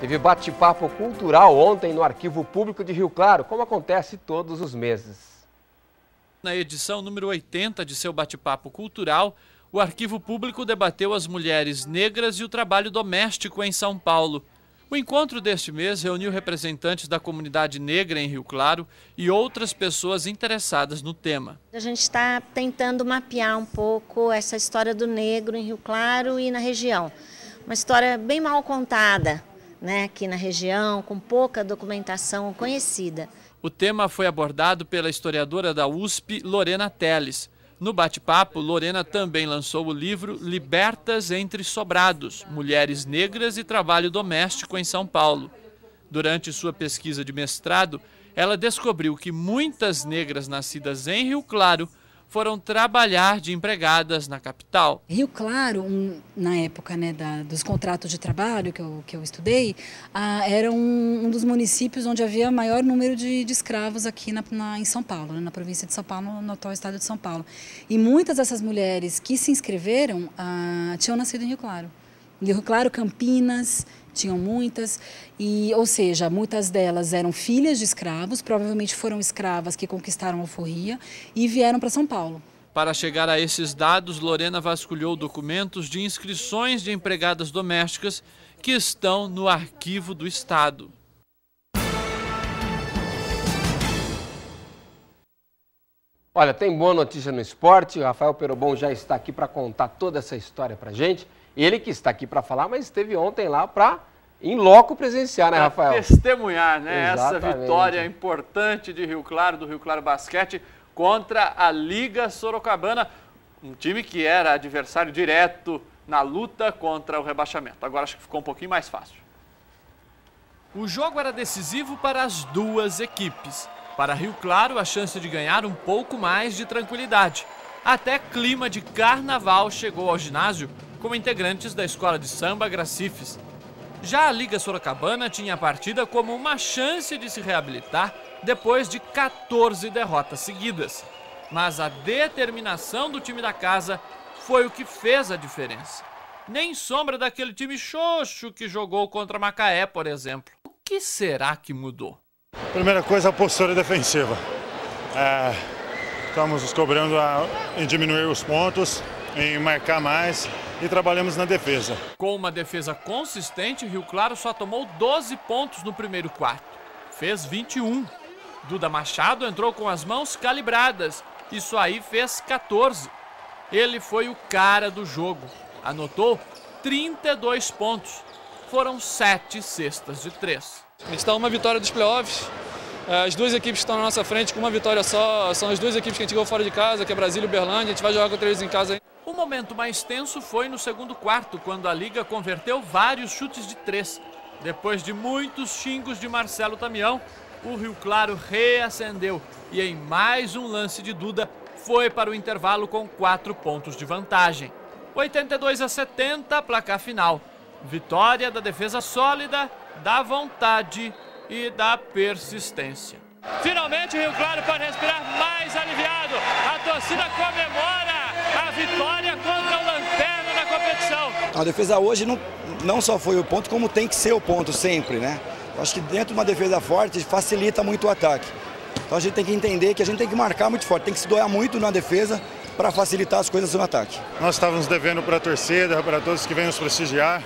Teve bate-papo cultural ontem no Arquivo Público de Rio Claro, como acontece todos os meses. Na edição número 80 de seu bate-papo cultural, o Arquivo Público debateu as mulheres negras e o trabalho doméstico em São Paulo. O encontro deste mês reuniu representantes da comunidade negra em Rio Claro e outras pessoas interessadas no tema. A gente está tentando mapear um pouco essa história do negro em Rio Claro e na região. Uma história bem mal contada, né, aqui na região, com pouca documentação conhecida. O tema foi abordado pela historiadora da USP, Lorena Teles. No bate-papo, Lorena também lançou o livro Libertas entre Sobrados, Mulheres Negras e Trabalho Doméstico em São Paulo. Durante sua pesquisa de mestrado, ela descobriu que muitas negras nascidas em Rio Claro foram trabalhar de empregadas na capital. Rio Claro, na época, né, dos contratos de trabalho que eu estudei, era um dos municípios onde havia maior número de escravos aqui em São Paulo, né, na província de São Paulo, no atual estado de São Paulo. E muitas dessas mulheres que se inscreveram tinham nascido em Rio Claro. Em Rio Claro, Campinas, tinham muitas, ou seja, muitas delas eram filhas de escravos, provavelmente foram escravas que conquistaram a alforria e vieram para São Paulo. Para chegar a esses dados, Lorena vasculhou documentos de inscrições de empregadas domésticas que estão no Arquivo do Estado. Olha, tem boa notícia no esporte, o Rafael Perobon já está aqui para contar toda essa história para a gente. Ele que está aqui para falar, mas esteve ontem lá para, em loco, presenciar, né, Rafael? Testemunhar, né? Exatamente. Essa vitória importante de Rio Claro, do Rio Claro Basquete, contra a Liga Sorocabana, um time que era adversário direto na luta contra o rebaixamento. Agora acho que ficou um pouquinho mais fácil. O jogo era decisivo para as duas equipes. Para Rio Claro, a chance de ganhar um pouco mais de tranquilidade. Até clima de carnaval chegou ao ginásio com integrantes da escola de samba Gracifes. Já a Liga Sorocabana tinha a partida como uma chance de se reabilitar depois de 14 derrotas seguidas. Mas a determinação do time da casa foi o que fez a diferença. Nem sombra daquele time xoxo que jogou contra Macaé, por exemplo. O que será que mudou? Primeira coisa, a postura defensiva. Estamos nos cobrando em diminuir os pontos, em marcar mais e trabalhamos na defesa. Com uma defesa consistente, Rio Claro só tomou 12 pontos no primeiro quarto. Fez 21. Duda Machado entrou com as mãos calibradas. Isso aí fez 14. Ele foi o cara do jogo. Anotou 32 pontos. Foram 7 cestas de 3. A gente está uma vitória dos playoffs. As duas equipes que estão na nossa frente com uma vitória só são as duas equipes que a gente ganhou fora de casa, que é Brasília e Uberlândia. A gente vai jogar contra eles em casa. O momento mais tenso foi no segundo quarto, quando a Liga converteu vários chutes de 3. Depois de muitos xingos de Marcelo Tamião, o Rio Claro reacendeu e em mais um lance de Duda foi para o intervalo com 4 pontos de vantagem. 82-70, placar final. Vitória da defesa sólida, da vontade e da persistência. Finalmente o Rio Claro pode respirar mais aliviado. A torcida comemora a vitória contra o lanterna da competição. A defesa hoje não só foi o ponto, como tem que ser o ponto sempre, né? Eu acho que dentro de uma defesa forte facilita muito o ataque. Então a gente tem que entender que a gente tem que marcar muito forte, tem que se doar muito na defesa para facilitar as coisas no ataque. Nós estávamos devendo para a torcida, para todos que vêm nos prestigiar,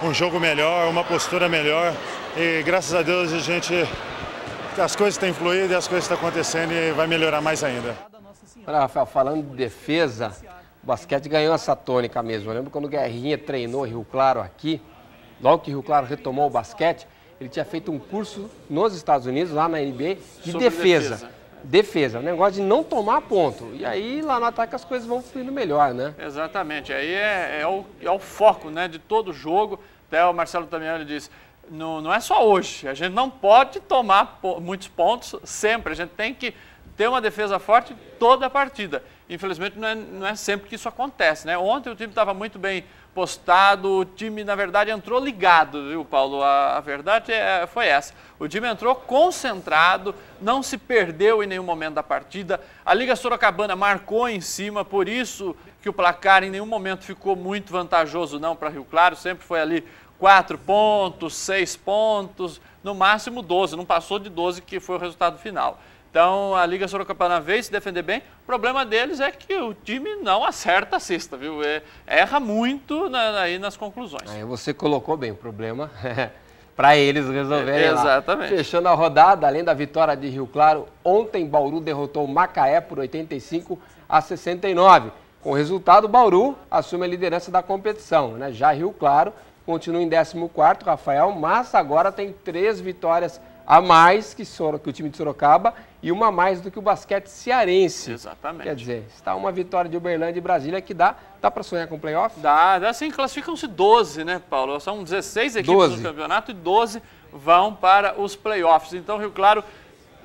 um jogo melhor, uma postura melhor. E graças a Deus as coisas têm fluído e as coisas estão acontecendo e vai melhorar mais ainda. Olha, Rafael, falando de defesa, o basquete ganhou essa tônica mesmo. Eu lembro quando o Guerrinha treinou Rio Claro aqui, logo que Rio Claro retomou o basquete, ele tinha feito um curso nos Estados Unidos, lá na NBA, de defesa. Defesa, um negócio de não tomar ponto. E aí lá no ataque as coisas vão fluindo melhor, né? Exatamente, aí é o foco, né, de todo jogo. Até o Marcelo Tamião ele disse, não é só hoje, a gente não pode tomar muitos pontos sempre, a gente tem que ter uma defesa forte toda a partida. infelizmente não é sempre que isso acontece, né? Ontem o time estava muito bem postado, o time na verdade entrou ligado, viu, Paulo? A verdade foi essa. O time entrou concentrado, não se perdeu em nenhum momento da partida. A Liga Sorocabana marcou em cima, por isso que o placar em nenhum momento ficou muito vantajoso não para Rio Claro, sempre foi ali 4 pontos, 6 pontos, no máximo 12, não passou de 12 que foi o resultado final. Então a Liga Sorocabana veio se defender bem, o problema deles é que o time não acerta a cesta, viu? Erra muito aí nas conclusões. Aí você colocou bem o problema para eles resolverem Exatamente. Lá. Fechando a rodada, além da vitória de Rio Claro, ontem Bauru derrotou o Macaé por 85-69. Com o resultado, Bauru assume a liderança da competição, né? Já Rio Claro continua em 14º, Rafael, mas agora tem 3 vitórias a mais que o time de Sorocaba e uma a mais do que o basquete cearense. Exatamente. Quer dizer, está uma vitória de Uberlândia e Brasília que dá para sonhar com o playoff? Dá sim, classificam-se 12, né, Paulo? São 16 equipes do campeonato e 12 vão para os playoffs. Então, Rio Claro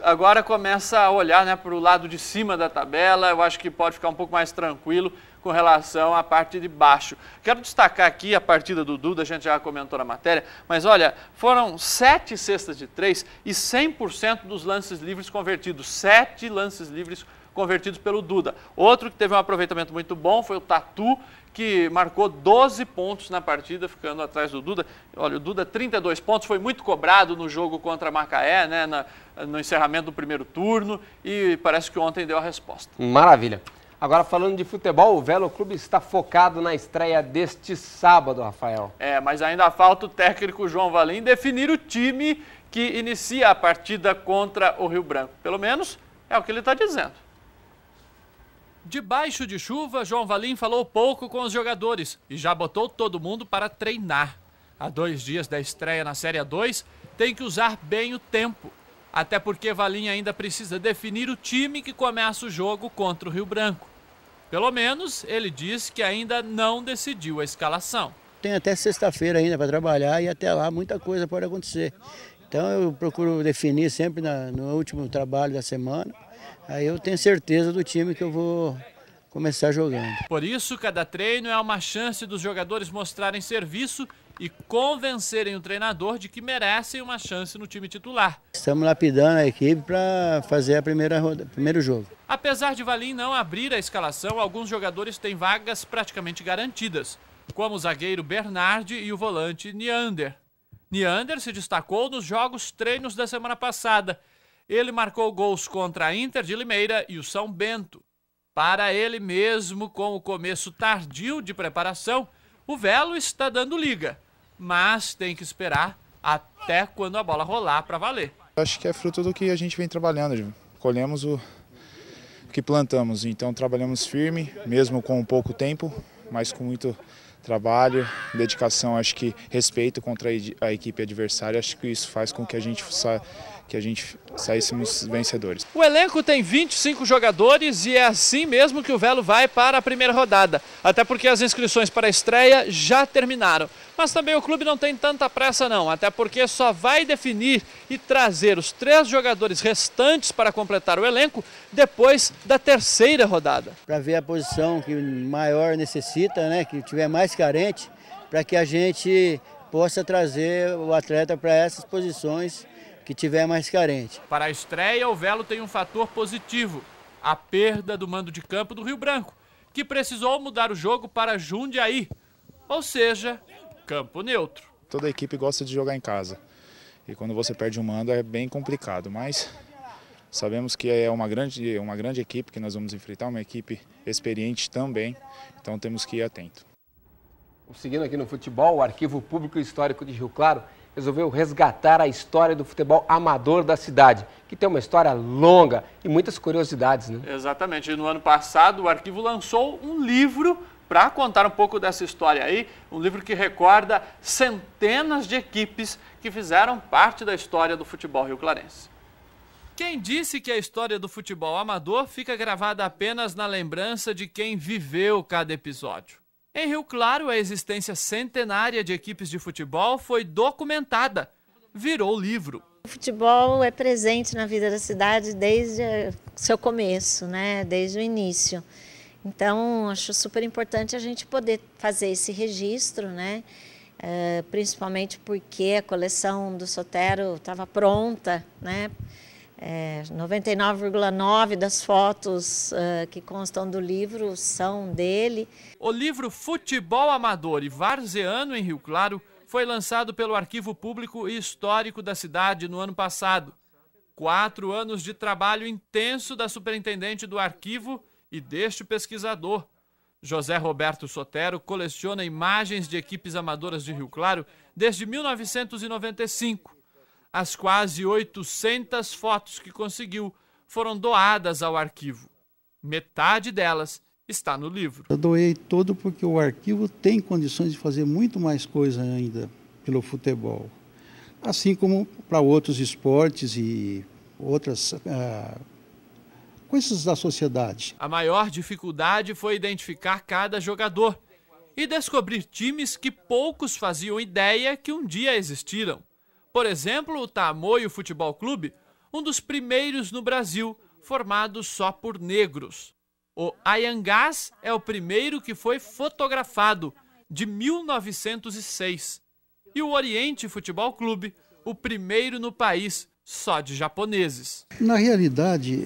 agora começa a olhar, né, para o lado de cima da tabela. Eu acho que pode ficar um pouco mais tranquilo com relação à parte de baixo. Quero destacar aqui a partida do Duda, a gente já comentou na matéria, mas olha, foram 7 cestas de 3 e 100% dos lances livres convertidos, 7 lances livres convertidos pelo Duda. Outro que teve um aproveitamento muito bom foi o Tatu, que marcou 12 pontos na partida, ficando atrás do Duda. Olha, o Duda 32 pontos, foi muito cobrado no jogo contra a Macaé, né, no encerramento do primeiro turno, e parece que ontem deu a resposta. Maravilha. Agora, falando de futebol, o Velo Clube está focado na estreia deste sábado, Rafael. Mas ainda falta o técnico João Valim definir o time que inicia a partida contra o Rio Branco. Pelo menos é o que ele está dizendo. Debaixo de chuva, João Valim falou pouco com os jogadores e já botou todo mundo para treinar. Há 2 dias da estreia na Série A2, tem que usar bem o tempo. Até porque Valim ainda precisa definir o time que começa o jogo contra o Rio Branco. Pelo menos, ele diz que ainda não decidiu a escalação. Tem até sexta-feira ainda para trabalhar e até lá muita coisa pode acontecer. Então eu procuro definir sempre no último trabalho da semana. Aí eu tenho certeza do time que eu vou começar jogando. Por isso, cada treino é uma chance dos jogadores mostrarem serviço e convencerem o treinador de que merecem uma chance no time titular. Estamos lapidando a equipe para fazer primeiro jogo. Apesar de Valim não abrir a escalação, alguns jogadores têm vagas praticamente garantidas, como o zagueiro Bernardi e o volante Neander. Neander se destacou nos jogos treinos da semana passada. Ele marcou gols contra a Inter de Limeira e o São Bento. Para ele mesmo, com o começo tardio de preparação, o Velo está dando liga, mas tem que esperar até quando a bola rolar para valer. Acho que é fruto do que a gente vem trabalhando, colhemos o que plantamos, então trabalhamos firme, mesmo com pouco tempo, mas com muito trabalho, dedicação, acho que respeito contra a equipe adversária, acho que isso faz com que a gente saíssemos vencedores. O elenco tem 25 jogadores e é assim mesmo que o Velo vai para a primeira rodada, até porque as inscrições para a estreia já terminaram. Mas também o clube não tem tanta pressa não, até porque só vai definir e trazer os 3 jogadores restantes para completar o elenco depois da terceira rodada. Para ver a posição que maior necessita, né, que tiver mais carente, para que a gente possa trazer o atleta para essas posições que tiver mais carente. Para a estreia, o Velo tem um fator positivo, a perda do mando de campo do Rio Branco, que precisou mudar o jogo para Jundiaí, ou seja, campo neutro. Toda a equipe gosta de jogar em casa e quando você perde um mando é bem complicado, mas sabemos que é uma grande equipe que nós vamos enfrentar, uma equipe experiente também, então temos que ir atento. Seguindo aqui no futebol, o Arquivo Público Histórico de Rio Claro resolveu resgatar a história do futebol amador da cidade, que tem uma história longa e muitas curiosidades, né? Exatamente. No ano passado, o Arquivo lançou um livro para contar um pouco dessa história aí, um livro que recorda centenas de equipes que fizeram parte da história do futebol rioclarense. Quem disse que a história do futebol amador fica gravada apenas na lembrança de quem viveu cada episódio? Em Rio Claro, a existência centenária de equipes de futebol foi documentada, virou livro. O futebol é presente na vida da cidade desde seu começo, né? Desde o início. Então, acho super importante a gente poder fazer esse registro, né? Principalmente porque a coleção do Sotero estava pronta, né? 99,9% das fotos que constam do livro são dele. O livro Futebol Amador e Varziano em Rio Claro foi lançado pelo Arquivo Público e Histórico da cidade no ano passado. 4 anos de trabalho intenso da superintendente do arquivo e deste pesquisador. José Roberto Sotero coleciona imagens de equipes amadoras de Rio Claro desde 1995. As quase 800 fotos que conseguiu foram doadas ao arquivo. Metade delas está no livro. Eu doei todo porque o arquivo tem condições de fazer muito mais coisa ainda pelo futebol. Assim como para outros esportes e outras coisas da sociedade. A maior dificuldade foi identificar cada jogador e descobrir times que poucos faziam ideia que um dia existiram. Por exemplo, o Tamoio Futebol Clube, um dos primeiros no Brasil, formado só por negros. O Ayangás é o primeiro que foi fotografado, de 1906. E o Oriente Futebol Clube, o primeiro no país, só de japoneses. Na realidade,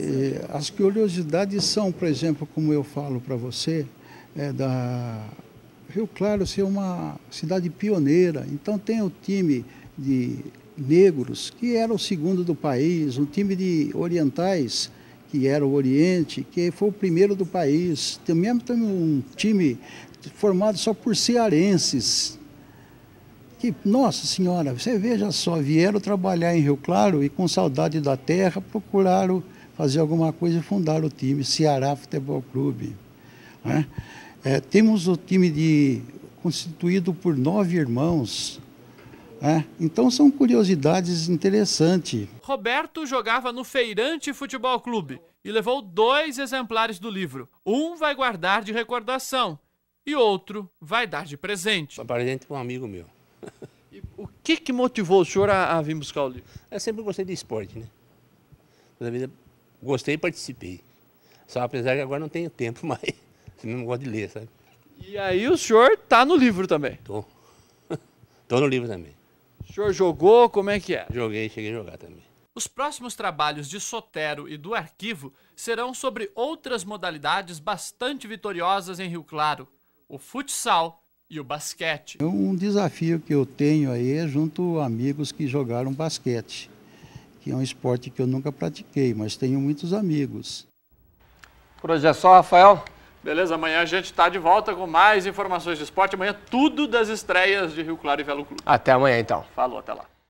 as curiosidades são, por exemplo, como eu falo para você, da Rio Claro ser uma cidade pioneira. Então tem o time de negros, que era o segundo do país, um time de orientais, que era o Oriente, que foi o primeiro do país. Também tem um time formado só por cearenses, que, nossa senhora, você veja só, vieram trabalhar em Rio Claro e com saudade da terra procuraram fazer alguma coisa e fundaram o time, Ceará Futebol Clube. Né? Temos o time constituído por 9 irmãos. Então são curiosidades interessantes. Roberto jogava no Feirante Futebol Clube e levou 2 exemplares do livro. Um vai guardar de recordação e outro vai dar de presente. Para presente para um amigo meu. E o que motivou o senhor a vir buscar o livro? Eu sempre gostei de esporte, né? Toda vida gostei e participei. Só apesar que agora não tenho tempo mais. Senão não gosto de ler, sabe? E aí o senhor tá no livro também? Tô. Tô no livro também. O senhor jogou? Como é que é? Joguei, cheguei a jogar também. Os próximos trabalhos de Sotero e do arquivo serão sobre outras modalidades bastante vitoriosas em Rio Claro: o futsal e o basquete. Um desafio que eu tenho aí é junto a amigos que jogaram basquete, que é um esporte que eu nunca pratiquei, mas tenho muitos amigos. Por hoje é só, Rafael. Beleza, amanhã a gente está de volta com mais informações de esporte. Amanhã tudo das estreias de Rio Claro e Velo Clube. Até amanhã, então. Falou, até lá.